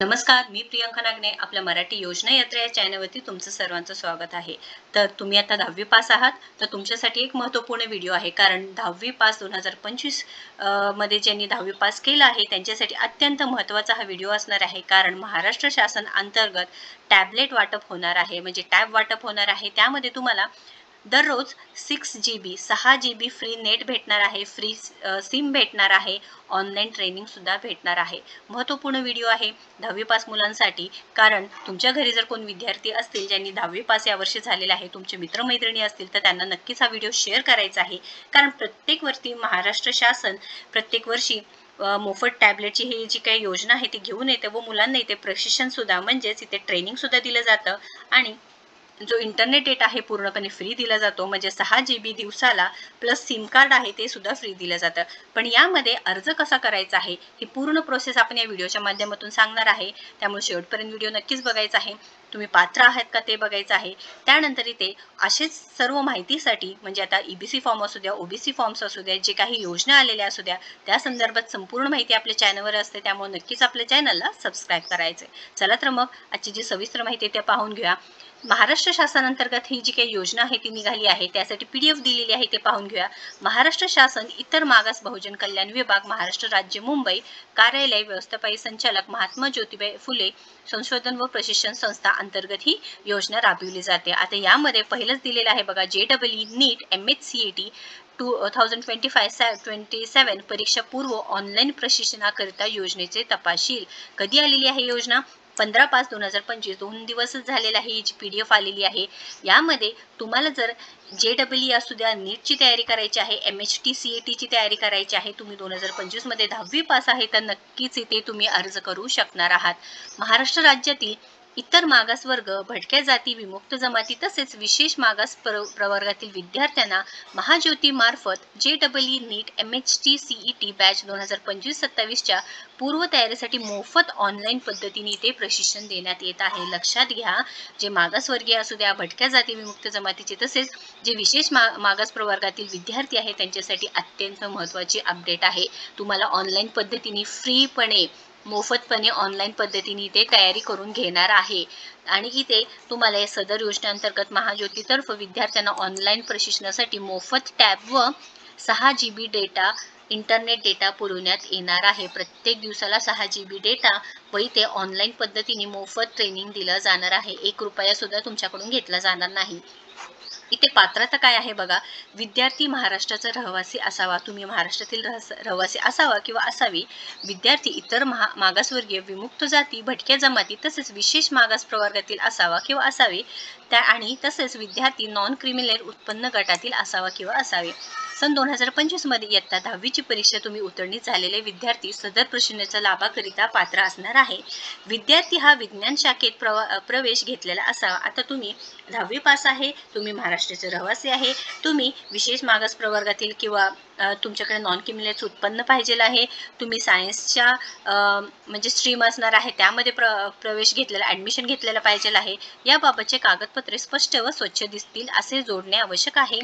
नमस्कार, मी प्रियंका नागने. आपल्या मराठी योजना यात्रा या चॅनलवरती तुमचं सर्वांचं स्वागत आहे. तर तुम्ही आता 10वी पास आहात, तर तुमच्यासाठी एक महत्त्वपूर्ण व्हिडिओ आहे. कारण 10वी पास 2025 मध्ये ज्यांनी 10वी पास केलं आहे, त्यांच्यासाठी अत्यंत महत्त्वाचा हा व्हिडिओ असणार आहे. कारण महाराष्ट्र शासन अंतर्गत टॅबलेट वाटप होणार आहे, म्हणजे टॅब वाटप होणार आहे. त्यामध्ये तुम्हाला दररोज 6 GB फ्री नेट भेटणार आहे, फ्री सिम भेटणार आहे, ऑनलाईन ट्रेनिंग सुद्धा भेटणार आहे. महत्त्वपूर्ण व्हिडिओ आहे 10वी पास मुलांसाठी. कारण तुमच्या घरी जर कोण विद्यार्थी असतील ज्यांनी 10वी पास यावर्षी झालेले आहे, तुमचे मित्रमैत्रिणी असतील, तर त्यांना नक्कीच हा व्हिडिओ शेअर करायचा आहे. कारण प्रत्येक वर्षी महाराष्ट्र शासन प्रत्येक वर्षी मोफत टॅबलेटची ही जी काही योजना आहे ती घेऊन येते व मुलांना इथे प्रशिक्षण सुद्धा म्हणजेच इथे ट्रेनिंग सुद्धा दिलं जातं आणि जो इंटरनेट डेटा आहे पूर्णपणे फ्री दिला जातो. म्हणजे 6 GB दिवसाला प्लस सिम कार्ड आहे ते सुद्धा फ्री दिलं जातं. पण यामध्ये अर्ज कसा करायचा आहे ही पूर्ण प्रोसेस आपण या व्हिडिओच्या माध्यमातून सांगणार आहे. त्यामुळे शेवटपर्यंत व्हिडिओ नक्कीच बघायचा आहे. तुम्ही पात्र आहात का ते बघायचं आहे. त्यानंतर इथे असेच सर्व माहितीसाठी म्हणजे आता EBC फॉर्म असू द्या, OBC फॉर्म्स असू द्या, जे काही योजना आलेल्या असू द्या, त्या संदर्भात संपूर्ण माहिती आपल्या चॅनलवर असते. त्यामुळे नक्कीच आपल्या चॅनलला सबस्क्राईब करायचं. चला तर मग आजची जी सविस्तर माहिती आहे ते पाहून घेऊया. महाराष्ट्र शासनांतर्गत ही जी काही योजना आहे ती निघाली आहे, त्यासाठी PDF दिलेली आहे ते पाहून घेऊया. महाराष्ट्र शासन इतर मागास बहुजन कल्याण विभाग, महाराष्ट्र राज्य, मुंबई, कार्यालय व्यवस्थापकीय संचालक, महात्मा ज्योतिबा फुले संशोधन व प्रशिक्षण संस्था अंतर्गत ही योजना राबविली जाते. आता यामध्ये पहिलंच दिलेलं आहे बघा, JEE नीट MHCET 2025-27 परीक्षा पूर्व ऑनलाईन प्रशिक्षणाकरिता योजनेचे तपशील. कधी आलेली आहे योजना? 15/5/2025. 2 दिवसच झालेला आहे. ही जी PDF आलेली आहे. यामध्ये तुम्हाला जर JEE असू द्या, नीटची तयारी करायची आहे, MHT CETची तयारी करायची आहे, तुम्ही 2025 मध्ये 10वी पास आहे, तर नक्कीच इथे तुम्ही अर्ज करू शकणार आहात. महाराष्ट्र राज्यातील इतर मागासवर्ग, भटक्या जाती, विमुक्त जमाती तसेच विशेष मागास प्रवर्गातील विद्यार्थ्यांना महाज्योती मार्फत JEE नीट MHT CET बॅच 2025-27च्या पूर्व तयारीसाठी मोफत ऑनलाईन पद्धतीने ते प्रशिक्षण देण्यात येत आहे. लक्षात घ्या, जे मागासवर्गीय असू द्या, भटक्या जाती, विमुक्त जमातीचे तसेच जे विशेष मागास प्रवर्गातील विद्यार्थी आहेत त्यांच्यासाठी अत्यंत महत्त्वाची अपडेट आहे. तुम्हाला ऑनलाईन पद्धतीने फ्रीपणे मोफतपणे ऑनलाईन पद्धतीने ते तयारी करून घेणार आहे. आणि इथे तुम्हाला या सदर योजनेअंतर्गत महाज्योतीतर्फे विद्यार्थ्यांना ऑनलाईन प्रशिक्षणासाठी मोफत टॅब व 6 GB डेटा इंटरनेट डेटा पुरवण्यात येणार आहे. प्रत्येक दिवसाला 6 GB डेटा व इथे ऑनलाईन पद्धतीने मोफत ट्रेनिंग दिलं जाणार आहे. 1 रुपया सुद्धा तुमच्याकडून घेतला जाणार नाही. इथे पात्रता काय आहे बघा, विद्यार्थी महाराष्ट्राचा रहिवासी असावा, तुम्ही महाराष्ट्रातील रहिवासी असावा किंवा असावी. विद्यार्थी इतर मागासवर्गीय, विमुक्त जाती, भटक्या जमाती तसेच विशेष मागास प्रवर्गातील असावा किंवा असावे. आणि तसेच विद्यार्थी नॉन क्रिमिनल उत्पन्न गटातील असावा किंवा असावे. सन 2025 मध्ये इयत्ता 10वीची परीक्षा तुम्ही उत्तीर्ण झालेले विद्यार्थी सदर प्रशिक्षणाच्या लाभाकरिता पात्र असणार आहे. विद्यार्थी हा विज्ञान शाखेत प्रवेश घेतलेला असावा. आता तुम्ही 10वी पास आहे, तुम्ही महाराष्ट्राचे रहिवासी आहे, तुम्ही विशेष मागास प्रवर्गातील किंवा तुमच्याकडे नॉन क्रिमिनल उत्पन्न पाहिजे आहे, तुम्ही सायन्सच्या म्हणजे स्ट्रीम असणार आहे त्यामध्ये प्रवेश घेतलेला, ॲडमिशन घेतलेलं पाहिजे आहे. याबाबतचे कागदपत्रे स्पष्ट व स्वच्छ दिसतील असे जोडणे आवश्यक आहे.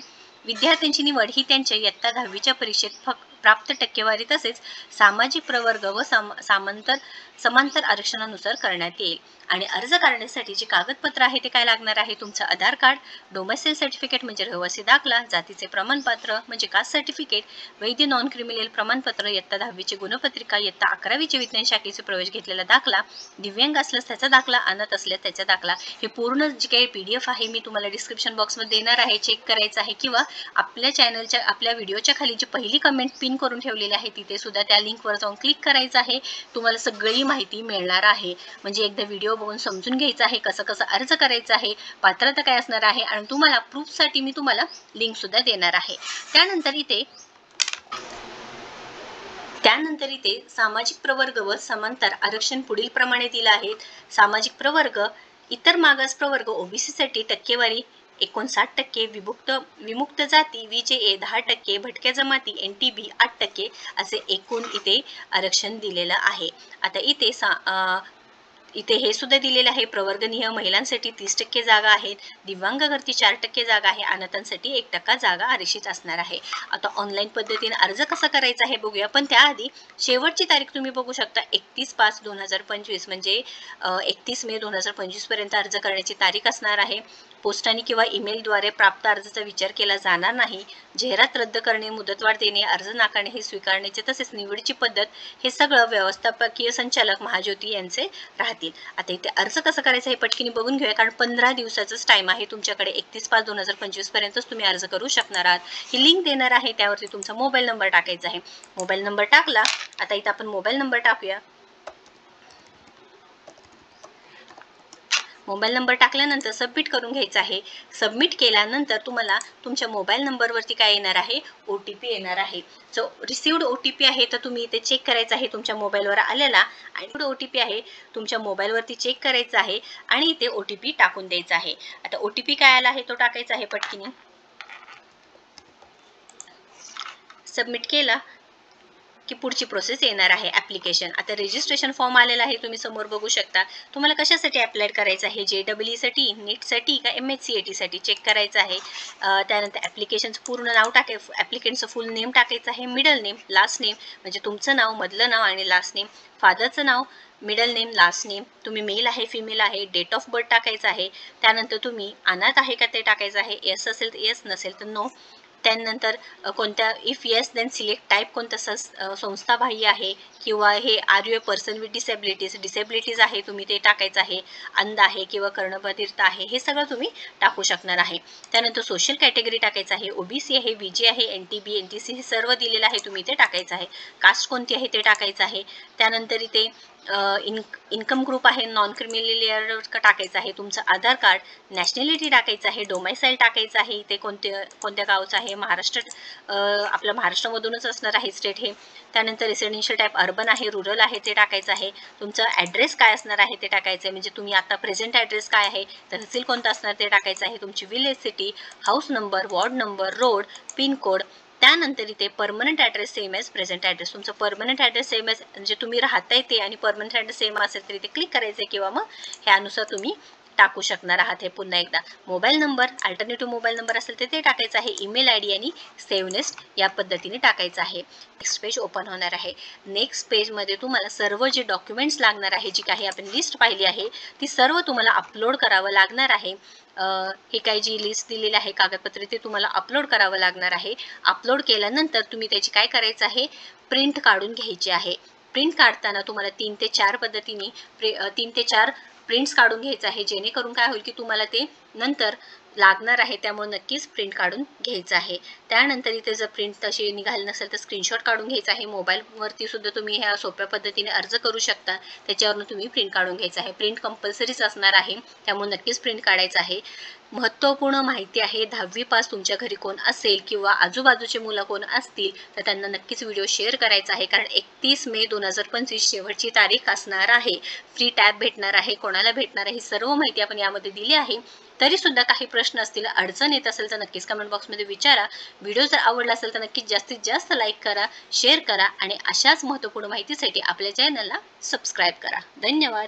विद्यार्थ्यांची निवड ही त्यांच्या इयत्ता 10वीच्या परीक्षेत प्राप्त टक्केवारी तसेच सामाजिक प्रवर्ग व समांतर आरक्षणानुसार करण्यात येईल. आणि अर्ज करण्यासाठी जे कागदपत्र आहे ते काय लागणार आहे? तुमचं आधार कार्ड, डोमेसाईल सर्टिफिकेट म्हणजे रहिवासी दाखला, जातीचे प्रमाणपत्र म्हणजे कास्ट सर्टिफिकेट, वैध नॉन क्रिमिनल प्रमाणपत्र, इयत्ता 10वीची गुणपत्रिका, इयत्ता 11वीचे विज्ञान शाखेचे प्रवेश घेतलेला दाखला, दिव्यांग असल्यास त्याचा दाखला, अनाथ असल्यास त्याचा दाखला. हे पूर्ण जे काही PDF आहे मी तुम्हाला डिस्क्रिप्शन बॉक्समध्ये देणार आहे, चेक करायचं आहे किंवा आपल्या चॅनलच्या आपल्या व्हिडिओच्या खाली जी पहिली कमेंट पिन करून ठेवलेली आहे तिथे सुद्धा त्या लिंकवर जाऊन क्लिक करायचं आहे. तुम्हाला सगळी माहिती मिळणार आहे. म्हणजे एकदा व्हिडिओ बघून समजून घ्यायचं आहे कसं कसं अर्ज करायचा आहे, पात्रता काय असणार आहे आणि तुम्हाला प्रूफसाठी मी तुम्हाला लिंक सुद्धा देणार आहे. त्यानंतर इथे सामाजिक प्रवर्ग व समांतर आरक्षण पुढील प्रमाणे दिलं आहे. सामाजिक प्रवर्ग, इतर मागास प्रवर्ग OBC साठी टक्केवारी 59%, विमुक्त जाती VJA 10%, भटक्या जमाती NTB 8% असे एकूण इथे आरक्षण दिलेलं आहे. आता इथे इथे हे सुद्धा दिलेलं आहे, प्रवर्गनीय महिलांसाठी 30% जागा आहेत, दिव्यांगाकरती 4% जागा आहे, अनाथांसाठी 1% जागा आरक्षित असणार आहे. आता ऑनलाईन पद्धतीने अर्ज कसा करायचा आहे बघूया, पण त्याआधी शेवटची तारीख तुम्ही बघू शकता 31/5/2025 म्हणजे 31 मे 2025 पर्यंत अर्ज करण्याची तारीख असणार आहे. पोस्टाने किंवा ईमेलद्वारे प्राप्त अर्जाचा विचार केला जाणार नाही. जाहिरात रद्द करणे, मुदतवाढ देणे, अर्ज नाकारणे हे स्वीकारण्याचे तसेच निवडीची पद्धत हे सगळं व्यवस्थापकीय संचालक महाज्योती यांचे राहतील. आता इथे अर्ज कसं करायचं हे पटकीने बघून घेऊया, कारण 15 दिवसाचाच टाइम आहे तुमच्याकडे. 31/5/2025 पर्यंतच तुम्ही अर्ज करू शकणार आहात. ही लिंक देणार आहे, त्यावरती तुमचा मोबाईल नंबर टाकायचा आहे. मोबाईल नंबर टाकला. आता इथं आपण मोबाईल नंबर टाकूया. मोबाईल नंबर टाकल्यानंतर सबमिट करून घ्यायचा आहे. सबमिट केल्यानंतर तुम्हाला तुमच्या मोबाईल नंबरवरती काय येणार आहे, OTP येणार आहे. जो रिसिव्ड OTP आहे तर तुम्ही इथे चेक करायचा आहे तुमच्या मोबाईलवर आलेला, आणि OTP आहे तुमच्या मोबाईलवरती चेक करायचा आहे आणि इथे OTP टाकून द्यायचा आहे. आता OTP काय आला आहे तो टाकायचा आहे पटकीने. सबमिट केला की पुढची प्रोसेस येणार आहे, ॲप्लिकेशन. आता रजिस्ट्रेशन फॉर्म आलेला आहे, तुम्ही समोर बघू शकता. तुम्हाला कशासाठी अप्लाय करायचं आहे, JEE साठी, नीटसाठी का MHCET साठी चेक करायचं आहे. त्यानंतर ॲप्लिकेशनचं पूर्ण नाव टाकायचं, ॲप्लिकेंटचं फुल नेम टाकायचं आहे, मिडल नेम, लास्ट नेम म्हणजे तुमचं नाव, मधलं नाव आणि लास्ट नेम, फादरचं नाव, मिडल नेम, लास्ट नेम, तुम्ही मेल आहे फिमेल आहे, डेट ऑफ बर्थ टाकायचं आहे. त्यानंतर तुम्ही अनाथ आहे का ते टाकायचं आहे, येस असेल तर येस, नसेल तर नो. त्यानंतर कोणत्या, if yes then select type कोणत्या संस्थाबाह्य आहे, किंवा हे are you a person with disabilities आहे तुम्ही ते टाकायचं आहे, अंध आहे किंवा कर्णबधिरता आहे हे सगळं तुम्ही टाकू शकणार आहे. त्यानंतर सोशल कॅटेगरी टाकायचं आहे, OBC आहे, VG आहे, NTB NTC हे सर्व दिलेलं आहे, तुम्ही ते टाकायचं आहे. कास्ट कोणती आहे ते टाकायचं आहे. त्यानंतर इथे इन्कम ग्रुप आहे, नॉन क्रिमिनल टाकायचं आहे, तुमचं आधार कार्ड, नॅशनॅलिटी टाकायचं आहे, डोमायसाईल टाकायचं आहे, इथे कोणत्या गावचं आहे, महाराष्ट्र, आपलं महाराष्ट्रामधूनच असणार आहे स्टेट हे. त्यानंतर रेसिडेन्शियल टाईप अर्बन आहे, रुरल आहे ते टाकायचं आहे. तुमचा ॲड्रेस काय असणार आहे ते टाकायचं आहे, म्हणजे तुम्ही आता प्रेझेंट ॲड्रेस काय आहे, तहसील कोणता असणार ते टाकायचं आहे. तुमची village city, house number, ward number, road, pin code. त्यानंतर इथे permanent address same as present address, तुमचं परमनंट ॲड्रेस सेम एज म्हणजे तुम्ही राहताय ते आणि परमनंट ॲड्रेस सेम असेल तर इथे क्लिक करायचं आहे, किंवा मग ह्यानुसार तुम्ही टाकू शकणार आहात. हे पुन्हा एकदा mobile number, alternative mobile number असेल तर ते टाकायचं आहे, ईमेल ID आणि सेव्ह नेक्स्ट या पद्धतीने टाकायचं आहे. नेक्स्ट पेज ओपन होणार आहे. नेक्स्ट पेजमध्ये तुम्हाला सर्व जे डॉक्युमेंट्स लागणार आहे, जी काही आपण लिस्ट पाहिली आहे ती सर्व तुम्हाला अपलोड करावं लागणार आहे. हे काही जी लिस्ट दिलेली आहे कागदपत्रे ते तुम्हाला अपलोड करावं लागणार आहे. अपलोड केल्यानंतर तुम्ही त्याची काय करायचं आहे, प्रिंट काढून घ्यायची आहे. प्रिंट काढताना तुम्हाला 3 ते 4 पद्धतीने 3 ते 4 प्रिंट्स काढून घ्यायचं आहे, जेणेकरून काय होईल की तुम्हाला ते नंतर लागणार आहे, त्यामुळे नक्कीच प्रिंट काढून घ्यायचं आहे. त्यानंतर इथे जर प्रिंट तशी निघाली नसेल तर स्क्रीनशॉट काढून घ्यायचा आहे. मोबाईलवरती सुद्धा तुम्ही ह्या सोप्या पद्धतीने अर्ज करू शकता, त्याच्यावरून तुम्ही प्रिंट काढून घ्यायचं आहे. प्रिंट कंपल्सरीच असणार आहे, त्यामुळे नक्कीच प्रिंट काढायचं आहे. महत्त्वपूर्ण माहिती आहे, 10वी पास तुमच्या घरी कोण असेल किंवा आजूबाजूचे मुलं कोण असतील तर त्यांना नक्कीच व्हिडिओ शेअर करायचा आहे, कारण 31 मे 2025 शेवटची तारीख असणार आहे. फ्री टॅब भेटणार आहे, कोणाला भेटणार आहे ही सर्व माहिती आपण यामध्ये दिली आहे. तरी सुद्धा काही प्रश्न असतील, अडचण येत असेल तर नक्कीच कमेंट बॉक्समध्ये विचारा. व्हिडिओ जर आवडला असेल तर नक्कीच जास्तीत जास्त लाईक करा, शेअर करा आणि अशाच महत्त्वपूर्ण माहितीसाठी आपल्या चॅनलला सबस्क्राईब करा. धन्यवाद.